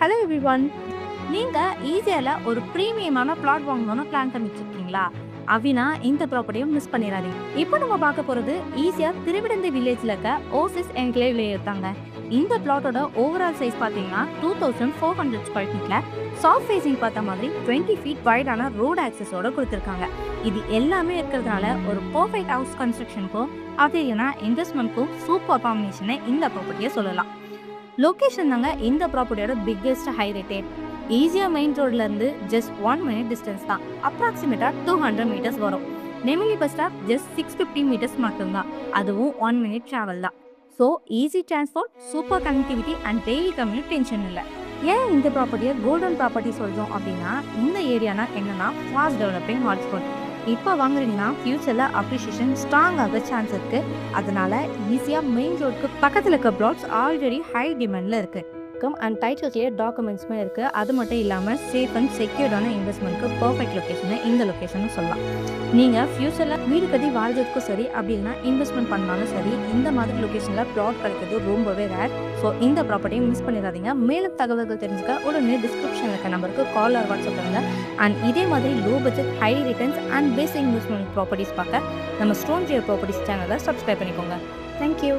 Hello everyone. நீங்க ஈஸியால ஒரு பிரீமியமான plot வாங்கணும்னு பிளான் பண்ணி வச்சிருக்கீங்களா? அவினா இந்த ப்ராப்பர்ட்டியை மிஸ் பண்ணிடாதீங்க. இப்போ நம்ம பார்க்க போறது ஈஸியா திருவிடந்தை வில்லேஜ்ல இருக்க ஓசிஸ் என்க்ளேவ்ல இருக்காங்க. இந்த பிளாட்டோட ஓவரால் சைஸ் பார்த்தீங்கன்னா 2400 ஸ்கொயர் ஃபீட்ல சாஃப்ட் ஃபேசிங் பார்த்த மாதிரி 20 ஃபீட் வைடான ரோட் ஆக்சஸோட கொடுத்துருக்காங்க. இது எல்லாமே இருக்கிறதுனால ஒரு பர்ஃபெக்ட் ஹவுஸ் கன்ஸ்ட்ரக்ஷனுக்கும் அது இல்லைன்னா இன்வெஸ்ட்மெண்ட்க்கும் சூப்பர் காம்பினேஷனை இந்த ப்ராப்பர்ட்டியை சொல்லலாம். லொகேஷன் தாங்க இந்த ப்ராப்பர்ட்டியோட பிக்கெஸ்ட் ஹைலைட்டே. ஈஸியா மெயின் ரோட்ல இருந்து ஜஸ்ட் 1 மினிட் டிஸ்டன்ஸ் தான். அப்ராக்சிமேட்டா 200 மீட்டர்ஸ் வரும். Nemili bus stop just 650 meters மட்டும்தான். அதுவும் 1 மினிட் டிராவல் தான். So easy transport, super connectivity and daily commute tension இல்லை. ஏன் இந்த ப்ராப்பர்ட்டியை கோல்டன் ப்ராப்பர்ட்டி சொல்றோம் அப்படின்னா, இந்த ஏரியானா என்னன்னா ஃபாஸ்ட் டெவலப்பிங் ஹாட்ஸ்பாட். இப்போ வாங்குறீங்கன்னா ஃபியூச்சர்ல அப்ரிஷியேஷன் ஸ்ட்ராங் ஆக சான்ஸ் இருக்கு. அதனால ஈஸியா மெயின் ரோடுக்கு பக்கத்துல இருக்க பிளாட்ஸ் ஆல்ரெடி ஹை டிமாண்ட்ல இருக்கு. அண்ட் டைட்டில் கிளியர் டாக்குமெண்ட்ஸுமே இருக்கு. அது மட்டும் இல்லாமல் சேஃப் அண்ட் செக்யூர்டான இன்வெஸ்ட்மெண்ட்க்கு பர்ஃபெக்ட் லொகேஷனை இந்த லொகேஷன் சொல்லலாம். நீங்கள் ஃபியூச்சரில் வீடு கட்டி வாழ்றதுக்கும் சரி, அப்படின்னா இன்வெஸ்ட்மெண்ட் பண்ணாலும் சரி, இந்த மாதிரி லொகேஷனில் பிளாட் கிடைக்கிறது ரொம்பவே ரேர். ஸோ இந்த ப்ராப்பர்ட்டியை மிஸ் பண்ணிடாதீங்க. மேலும் தகவல்கள் தெரிஞ்சுக்க உடனே டிஸ்கிரிப்ஷனில் இருக்க நம்பருக்கு கால் ஆர் வாட்ஸ்அப் பண்ணுங்க. அண்ட் இதே மாதிரி low budget, high returns and basic investment properties பார்க்க நம்ம ஸ்டோன் ரியல் ப்ராப்பர்ட்டிஸ் சேனலை சப்ஸ்கிரைப் பண்ணிக்கோங்க. தேங்க்யூ.